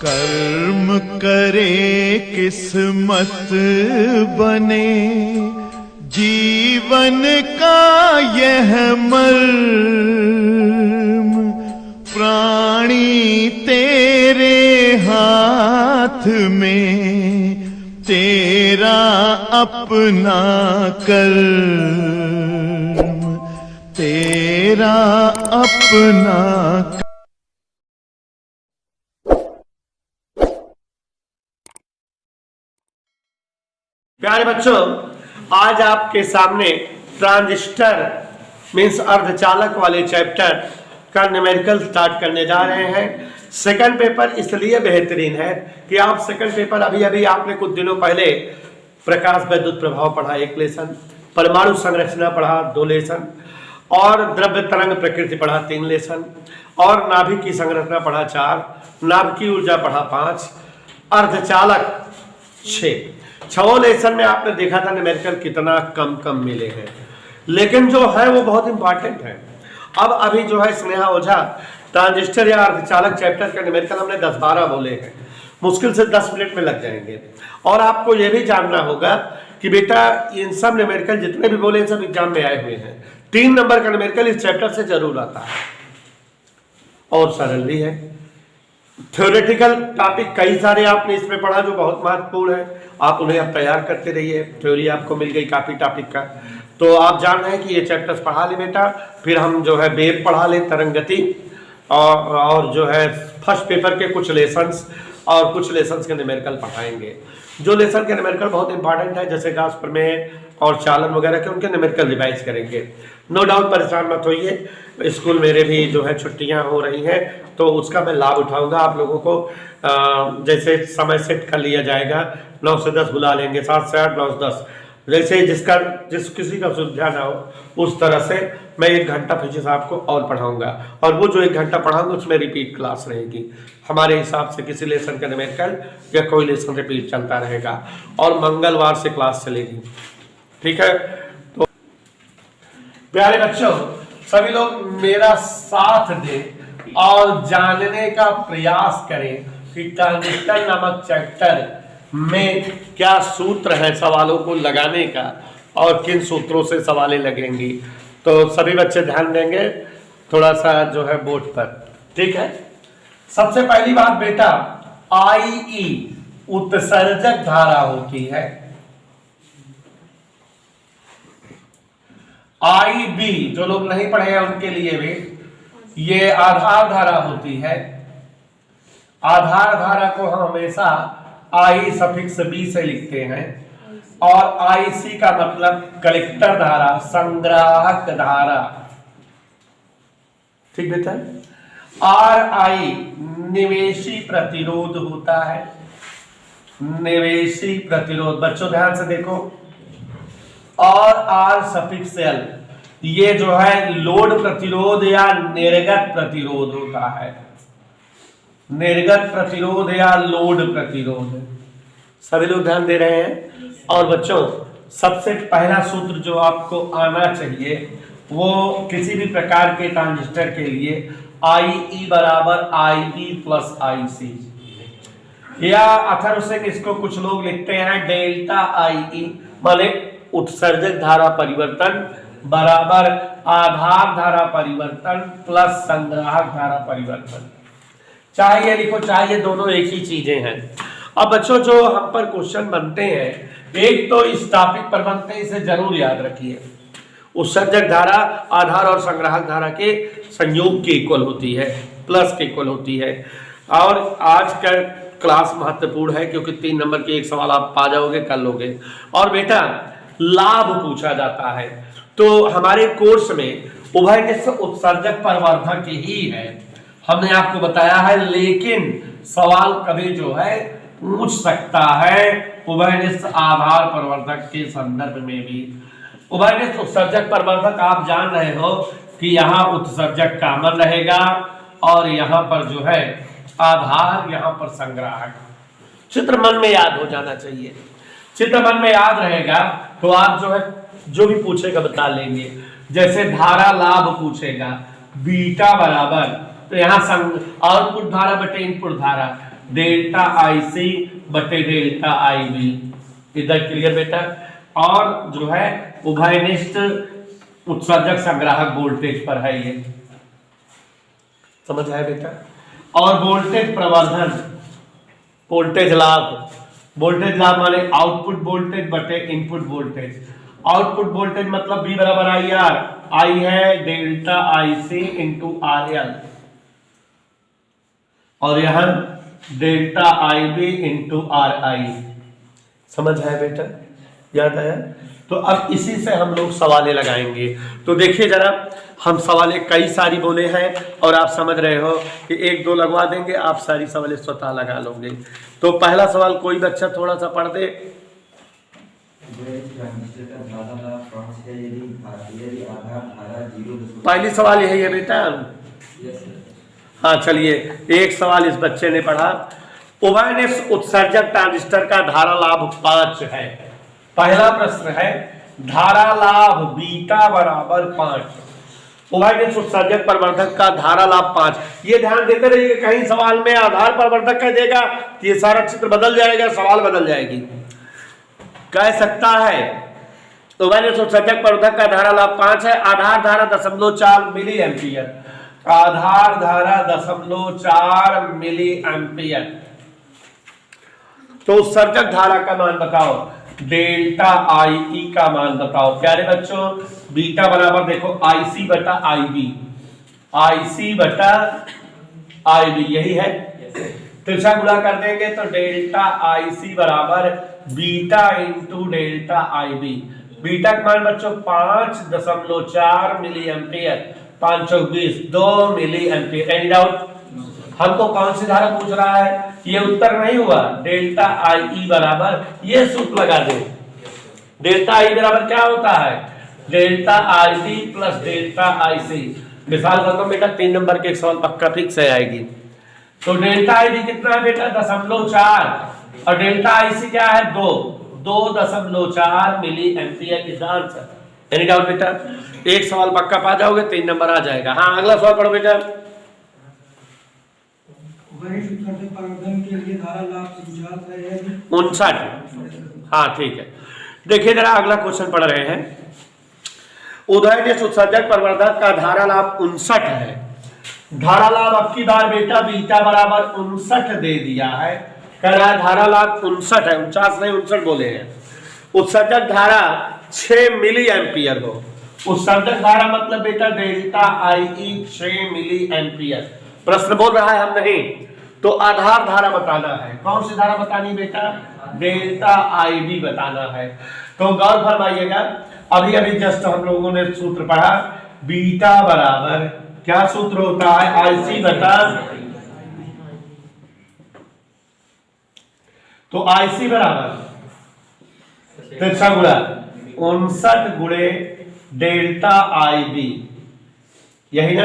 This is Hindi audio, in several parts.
कर्म करे किस्मत बने, जीवन का यह मर्म, प्राणी तेरे हाथ में, तेरा अपना कर्म, तेरा अपना। प्यारे बच्चों, आज आपके सामने ट्रांजिस्टर मीन्स अर्धचालक वाले चैप्टर का न्यूमेरिकल स्टार्ट करने जा रहे हैं। सेकंड पेपर इसलिए बेहतरीन है कि आप सेकंड पेपर अभी आपने कुछ दिनों पहले प्रकाश वैद्युत प्रभाव पढ़ा 1 लेसन, परमाणु संरचना पढ़ा 2 लेसन, और द्रव्य तरंग प्रकृति पढ़ा 3 लेसन, और नाभिक की संरचना पढ़ा 4, नाभिक की ऊर्जा पढ़ा 5, अर्धचालक 6 लेसन में आपने देखा था न्यूमेरिकल कितना कम मिले हैं, लेकिन जो है वो बहुत इंपॉर्टेंट है। अब अभी जो है स्नेहा ओझा ट्रांजिस्टर या अर्धचालक चैप्टर का न्यूमेरिकल हमने 10-12 बोले हैं, मुश्किल से 10 मिनट में लग जाएंगे। और आपको ये भी जानना होगा कि बेटा इन सब न्यूमेरिकल जितने भी बोले सब एग्जाम में आए हुए हैं। 3 नंबर का न्यूमेरिकल इस चैप्टर से जरूर आता है और सरल भी है। थ्योरेटिकल टॉपिक कई सारे आपने इसमें पढ़ा जो बहुत महत्वपूर्ण है, आप उन्हें अब तैयार करते रहिए। थ्योरी आपको मिल गई काफी टॉपिक का, तो आप जान रहे हैं कि ये चैप्टर्स पढ़ा ले बेटा। फिर हम जो है वेव पढ़ा ले, तरंग गति, और जो है फर्स्ट पेपर के कुछ लेसन्स और कुछ लेसन्स के न्यूमेरिकल पढ़ाएंगे। जो लेसन के न्यूमेरिकल बहुत इंपॉर्टेंट है जैसे गाउस प्रमेय और चालन वगैरह के, उनके न्यूमेरिकल रिवाइज करेंगे। नो डाउट परेशान मत होइए, स्कूल मेरे भी जो है छुट्टियां हो रही हैं तो उसका मैं लाभ उठाऊंगा। आप लोगों को जैसे समय सेट कर लिया जाएगा, 9 से 10 बुला लेंगे, 7 से 8, 9 से 10, जैसे जिस किसी का सुविधा ना हो उस तरह से मैं 1 घंटा फिजिक्स आपको और पढ़ाऊंगा, और वो जो 1 घंटा पढ़ाऊंगा उसमें रिपीट क्लास रहेगी। हमारे हिसाब से किसी लेसन का न्यूमेरिकल या कोई लेसन रिपीट चलता रहेगा, और मंगलवार से क्लास चलेगी, ठीक है। तो प्यारे बच्चों, सभी लोग मेरा साथ दें और जानने का प्रयास करें कि ट्रांजिस्टर नामक चैप्टर में क्या सूत्र है सवालों को लगाने का, और किन सूत्रों से सवालें लगेंगी। तो सभी बच्चे ध्यान देंगे थोड़ा सा जो है बोर्ड पर, ठीक है। सबसे पहली बात बेटा, IE उत्सर्जक धारा होती है, IB जो लोग नहीं पढ़े हैं उनके लिए भी ये आधार धारा होती है। आधार धारा को हम हमेशा I सफिक्स B से लिखते हैं, और IC का मतलब कलेक्टर धारा, संग्राहक धारा, ठीक बेटा। RI निवेशी प्रतिरोध होता है, निवेशी प्रतिरोध, बच्चों ध्यान से देखो। और R सफिक्स L ये जो है लोड प्रतिरोध या निर्गत प्रतिरोध होता है, निर्गत प्रतिरोध या लोड प्रतिरोध। सभी लोग ध्यान दे रहे हैं। और बच्चों सबसे पहला सूत्र जो आपको आना चाहिए वो किसी भी प्रकार के ट्रांजिस्टर के लिए IE बराबर IB प्लस IC, या अथर से इसको कुछ लोग लिखते हैं डेल्टा IE, माने उत्सर्जक धारा परिवर्तन बराबर आधार धारा परिवर्तन प्लस संग्राहक धारा परिवर्तन। चाहे ये लिखो चाहे ये दोनों एक ही चीजें हैं। अब बच्चों जो हम पर क्वेश्चन बनते हैं, एक तो इस टॉपिक पर बनते हैं, इसे जरूर याद रखिए। उत्सर्जक धारा आधार और संग्राहक धारा के संयोग के इक्वल होती है, प्लस के इक्वल होती है। और आज का क्लास महत्वपूर्ण है क्योंकि 3 नंबर के एक सवाल आप पा जाओगे, कर लोगे। और बेटा लाभ पूछा जाता है, तो हमारे कोर्स में उभयनिष्ठ उत्सर्जक प्रवर्धक ही है, हमने आपको बताया है, लेकिन सवाल कभी जो है पूछ सकता है उभयनिष्ठ आधार प्रवर्धक के संदर्भ में भी। उभयनिष्ठ उत्सर्जक प्रवर्धक आप जान रहे हो कि यहाँ उत्सर्जक कॉमन रहेगा और यहाँ पर जो है आधार, यहाँ पर संग्राहक। चित्र मन में याद हो जाना चाहिए। चित्र मन में याद रहेगा तो आप जो है जो भी पूछेगा बता लेंगे। जैसे धारा लाभ पूछेगा बीटा बराबर, तो यहाँ आउटपुट धारा बटे इनपुट धारा, डेल्टा आई सी बटे डेल्टा आई बी। इधर क्लियर बेटा। और जो है उभयनिष्ठ उत्सर्जक संग्राहक वोल्टेज पर है ये, समझ आया बेटा। और वोल्टेज प्रवर्धन, वोल्टेज लाभ, वोल्टेज लाभ माने आउटपुट वोल्टेज बटे इनपुट वोल्टेज। आउटपुट वोल्टेज मतलब V बराबर आई आर, आई है delta I C into R L, और यहां delta I B into R I. समझ आया बेटा, याद आया। तो अब इसी से हम लोग सवाले लगाएंगे। तो देखिए जरा, हम सवाले कई सारी बोले हैं और आप समझ रहे हो कि एक दो लगवा देंगे, आप सारी सवाले स्वतः लगा लोगे। तो पहला सवाल कोई बच्चा थोड़ा सा पढ़ दे। पहली सवाल यही है बेटा। हाँ चलिए, एक सवाल इस बच्चे ने पढ़ा, उभयनिष्ठ उत्सर्जक ट्रांजिस्टर का धारा लाभ 5 है। पहला प्रश्न है धारा लाभ बीटा बराबर 5। उभयनिष्ठ उत्सर्जक प्रवर्धक का धारा लाभ 5। ये ध्यान देते रहिए, कहीं सवाल में आधार प्रवर्धक कह देगा तो ये सारा चित्र बदल जाएगा, सवाल बदल जाएगी। कह सकता है उभयनिष्ठ उत्सर्जक प्रवर्धक का धारा लाभ 5 है, आधार धारा 0.4 मिली एम्पियर। आधार धारा 0.4 मिली एम्पियर। तो उत्सर्जक धारा का मान बताओ, डेल्टा आई ई का मान बताओ प्यारे बच्चों। बीटा बराबर देखो आई सी बटा आई बी, आई सी बटा आई बी, यही है। तिरछा गुणा कर देंगे तो डेल्टा आई सी बराबर beta into delta I B. Beta का मान बच्चों 5.4 मिली एम्पियर, 5 चौक 20, 2 मिली एम्पियर। Any doubt? हमको कौन सी धारा पूछ रहा है, ये उत्तर नहीं हुआ। डेल्टा आई ई बराबर, ये सूत्र लगा दे, डेल्टा आई बराबर क्या होता है, delta I B plus delta I C. मिसाल करता हूं बेटा, 3 नंबर के एक सवाल पक्का फिक्स है आएगी। तो डेल्टा आई बी कितना है बेटा 0.4, और डेल्टा आई सी क्या है 2.4 milli ampere is answer. Any doubt बेटा? एक सवाल पक्का पा जाओगे, 3 नंबर आ जाएगा। हाँ अगला सवाल पढ़ो बेटा। के लिए धारा लाभ 59। हाँ ठीक है, देखिए जरा अगला क्वेश्चन पढ़ रहे हैं। उभयनिष्ठ उत्सर्जक प्रवर्धक का धारा लाभ 59 है। धारा लाभ अब की बार बेटा बीटा बराबर 59 दे दिया है, कह रहा है धारा लाभ 59 है, 49 नहीं 59 बोले हैं। उत्सर्जक धारा 6 मिली एम्पियर हो। उत्सर्जक धारा मतलब बेटा delta I E 6 milli ampere. प्रश्न बोल रहा है हम नहीं, तो आधार धारा बताना है। कौन सी धारा बतानी बेटा, डेल्टा आई बी बताना है। तो गौर फरमाइएगा, अभी अभी जस्ट हम लोगों ने सूत्र पढ़ा, बीटा बराबर क्या सूत्र होता है, आई सी बटा, तो आई सी बराबर तिरछा गुणा 59 गुणे डेल्टा आई बी, यही ना।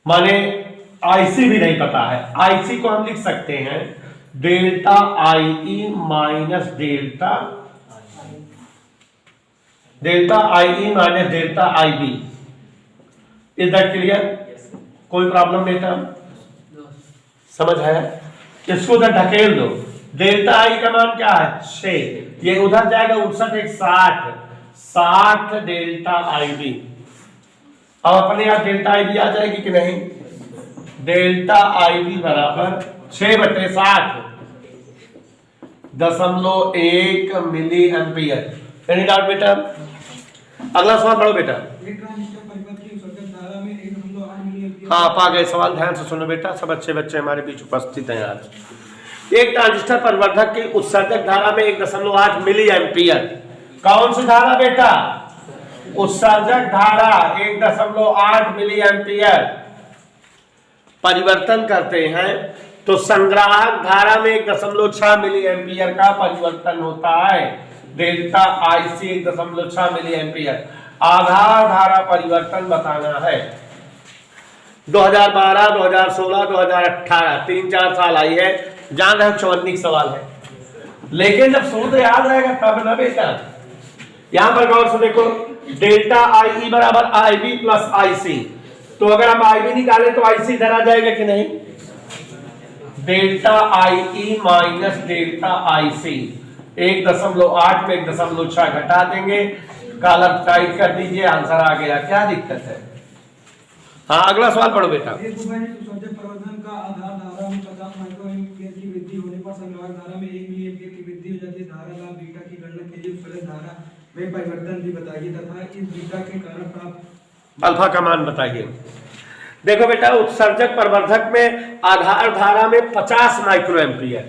माने आईसी भी नहीं पता है, आईसी को हम लिख सकते हैं delta I E minus delta I E minus delta I B. Is that clear? कोई प्रॉब्लम बेटा? समझ आया? इसको उधर ढकेल दो। डेल्टा आई का मान क्या है 6, ये उधर जाएगा 59 एक 60 डेल्टा आई बी। अब अपने आप डेल्टा आई बी आ जाएगी कि नहीं, डेल्टा आई बी बराबर 6/60.1 मिली एम्पियर। एनी डाउट बेटा? अगला सवाल पढ़ो बेटा। हाँ पा गए सवाल, ध्यान से सुनो बेटा, सब अच्छे बच्चे हमारे बीच उपस्थित हैं आज। एक ट्रांजिस्टर परिवर्धक की उत्सर्जक धारा में 1.8 मिली एम्पियर। कौन सी धारा बेटा, उत्सर्जक धारा 1.8 मिली एम्पियर परिवर्तन करते हैं, तो संग्राहक धारा में 1.6 मिली एम्पियर का परिवर्तन होता है। Delta I C 1.6 milli ampere. आधार धारा परिवर्तन बताना है। 2012, 2016, 2018 3-4 साल आई है, जान रहे हो 54 सवाल है, लेकिन जब सूत्र याद रहेगा तब ना बेटा। यहां पर गौर से देखो, डेल्टा आई ई बराबर आई बी प्लस आई सी, तो अगर हम आई बी निकालें तो आई सी इधर आ जाएगा कि नहीं, delta I E minus delta I C, 1.8 में 1.6 घटा देंगे, कॉलम टाइट कर दीजिए, आंसर आ गया। क्या दिक्कत है? हाँ अगला सवाल पढ़ो बेटा। एक सुसज्जित प्रवर्धन का आधार धारा में 50 माइक्रो एम्पीयर की वृद्धि होने पर संग्राहक धारा में 1 मिली एम्पीयर की वृद्धि हो जाती है। धारा लाभ बीटा की गणना के लिए फलन धारा में परिवर्तन भी बताइए तथा इस बीटा के कारण प्राप्त अल्फा का मान बताइए। देखो बेटा, उत्सर्जक प्रवर्धक में आधार धारा में 50 माइक्रो एम्पीयर,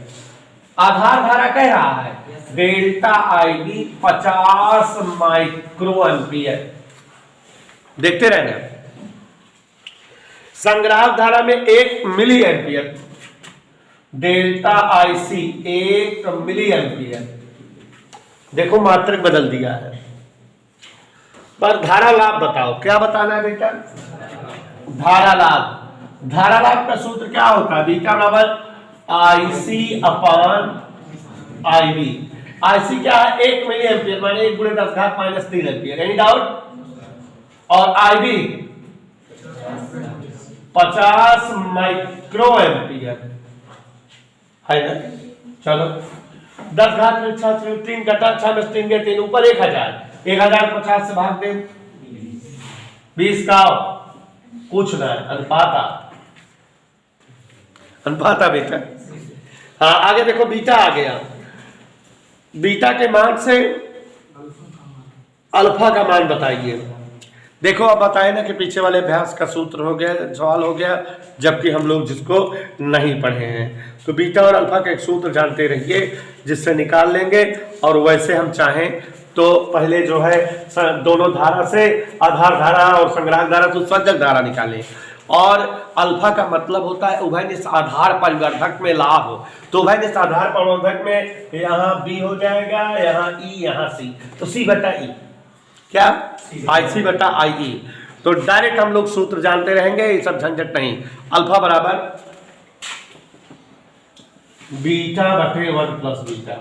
आधार धारा कह रहा है delta I B 50 micro ampere, देखते रहना। संग्राहक धारा में 1 milli ampere, delta I C 1 milli ampere, देखो मात्रक बदल दिया है। पर धारा लाभ बताओ, क्या बताना है बेटा? धारा लाभ। धारा लाभ का सूत्र क्या होता है? बीटा बराबर आई सी अपान आई बी। आई सी क्या है? 1 मिली एम्पियर माने 1 × 10⁻³ एम्पियर। Any doubt? और आई बी 50 माइक्रो एम्पियर है ना। चलो 10⁻³ 3 घटा 6 में 3 गए 3, ऊपर 1000, 1050 से भाग दे 20 का कुछ ना, अनुपाता बेटा। हाँ आगे देखो, बीटा आ गया। बीटा के मान से अल्फा का मान बताइए। देखो अब बताए ना कि पीछे वाले अभ्यास का सूत्र हो गया, सवाल हो गया, जबकि हम लोग जिसको नहीं पढ़े हैं। तो बीटा और अल्फा का एक सूत्र जानते रहिए जिससे निकाल लेंगे। और वैसे हम चाहें तो पहले जो है दोनों धारा से आधार धारा और संग्राहक धारा से उत्सर्जक धारा निकालें। और अल्फा का मतलब होता है उभयनिष्ठ आधार परिवर्धक में लाभ। तो उभयनिष्ठ आधार परिवर्धक में यहाँ बी हो जाएगा, यहाँ ई, यहाँ सी, तो सी बटा ई, क्या आई सी बटा आई ई। तो डायरेक्ट हम लोग सूत्र जानते रहेंगे, ये सब झंझट नहीं। अल्फा बराबर बीटा बटे 1 प्लस बीटा,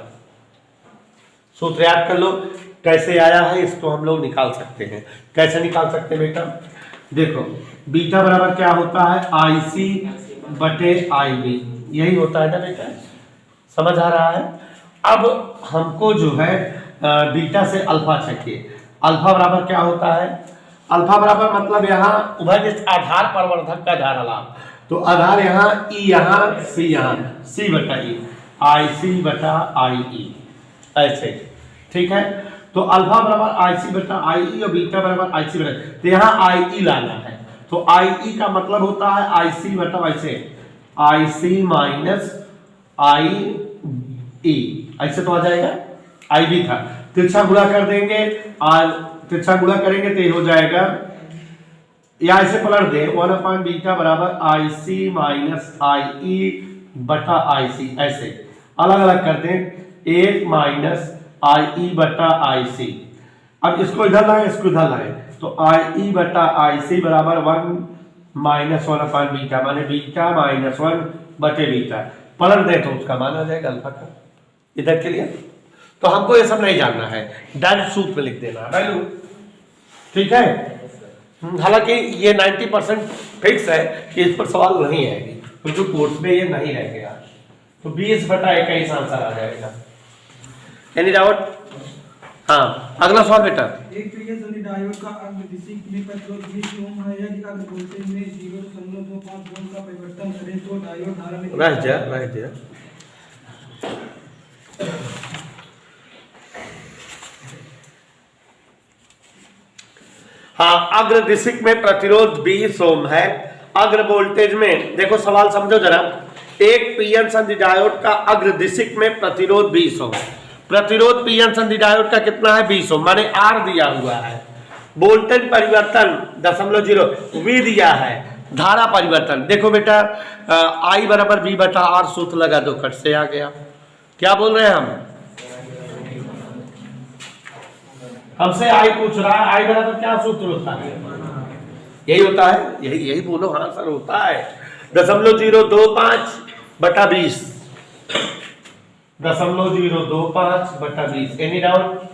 सूत्र याद कर लो। कैसे आया है इसको हम लोग निकाल सकते हैं। कैसे निकाल सकते हैं बेटा? देखो बीटा बराबर क्या होता है? आई सी बटे आई बी, यही होता है ना बेटा, समझ आ रहा है? अब हमको जो है बीटा से अल्फा चाहिए। अल्फा बराबर क्या होता है? अल्फा बराबर मतलब यहाँ उभयनिष्ठ आधार परिवर्धक का धारा लाभ। तो आधार यहाँ ई, यहाँ सी, यहाँ सी बटा ई, आई सी बटा आई ई, ऐसे, ठीक है। तो अल्फा बराबर आई सी बटा आई ई और बीटा बराबर आई सी बटा, तो यहाँ आई ई लाना है। तो आई ई का मतलब होता है आई सी बटा वैसे आई सी माइनस आई ई, ऐसे तो आ जाएगा। आई बी था, तिरछा गुणा कर देंगे और तिरछा गुणा करेंगे तो ये हो जाएगा, या ऐसे पलट दे 1 बीटा बराबर आई सी माइनस आई ई बटा आई सी, ऐसे अलग अलग कर दें 1 माइनस आई ई बटा आई सी। अब इसको इधर लाए, इसको इधर लाए, तो आई ई बटा आई सी बराबर 1 माइनस 1 बीटा, माने बीटा माइनस 1 बटे बीटा। पलट दे तो उसका मान आ जाएगा अल्फा का। इधर के लिए तो हमको ये सब नहीं जानना है, डायरेक्ट सूत्र में लिख देना है वैल्यू, ठीक है। हालांकि ये 90% फिक्स है कि इस पर सवाल नहीं आएगी, तो जो कोर्स में ये नहीं रह गया, तो 20 बटा 21 आंसर आ जाएगा। Any doubt? हाँ अगला सवाल बेटा। एक प्रिय संधि डायोड का अर्धदिशिक में प्रतिरोध 20 ओम है। यदि अर्ध वोल्टेज में 0.25 वोल्ट का परिवर्तन करें तो डायोड धारा में रह जा। हाँ, अग्रदिशिक में प्रतिरोध 20 ओम है। अग्र वोल्टेज में देखो, सवाल समझो जरा। एक पीएन संधि डायोड का अग्रदिशिक में प्रतिरोध 20 ओम, प्रतिरोध पीएन संधि डायोड का कितना है? 20 ओम, माने आर दिया हुआ है। वोल्टेज परिवर्तन 0.0 वी दिया है। धारा परिवर्तन देखो बेटा, आई बराबर वी बटा आर, सूत्र लगा दो, कट से आ गया। क्या बोल रहे हैं हम? हमसे आई पूछ रहा है, आई बराबर क्या सूत्र होता है? यही होता है, यही बोलो। हाँ सर होता है 0.025 बटा 20, 0.025 बटा 20। Any doubt?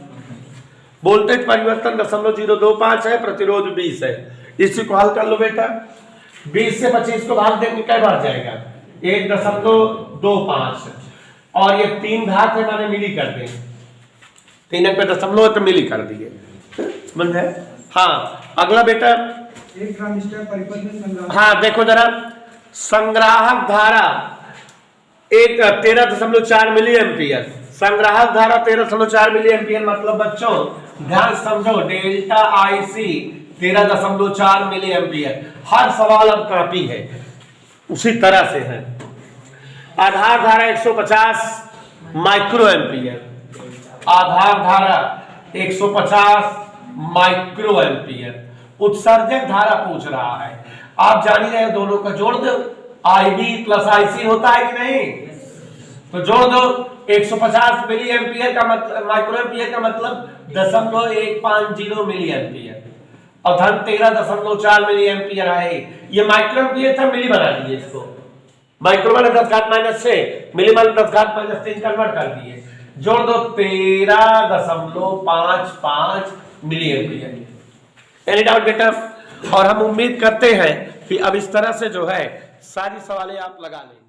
वोल्टेज परिवर्तन 0.025 है, प्रतिरोध 20 है। इसी को हल कर लो बेटा। 20 से 25 को भाग देंगे, क्या बात जाएगा? 1.25 और ये 3 घात है, माने मिली कर दें, 3 अंक पे दशमलव तो मिली कर दिए, समझ है। हाँ अगला बेटा, एक ट्रांजिस्टर परिपथ में संग्राहक, हाँ देखो जरा, संग्राहक धारा 13.4 मिली एम्पियर, संग्राहक धारा 13.4 मिली एम्पियर, मतलब बच्चों ध्यान समझो, डेल्टा आईसी 13.4 मिली एम्पियर। हर सवाल अब कॉपी है, उसी तरह से है। आधार धारा 150 माइक्रो एम्पियर, आधार धारा 150 माइक्रो एम्पियर। उत्सर्जक धारा पूछ रहा है, आप जान ही रहे, दोनों का जोड़ दो, आईबी प्लस आईसी होता है कि नहीं, तो जोड़ दो। 150 मिली एम्पियर का मतलब, माइक्रो एम्पियर का मतलब 0.150 मिली एम्पियर, और धन 13.4 मिली एम्पियर है। ये माइक्रो एम्पियर था, मिली बना दिए इसको, माइक्रो माने 10⁻⁻6, मिली माने 10⁻3 कन्वर्ट कर दिए, जोड़ दो 13.55 मिली एम्पियर। एनी डाउट बेटा? और हम उम्मीद करते हैं कि अब इस तरह से जो है सारी सवालें आप लगा लेंगे।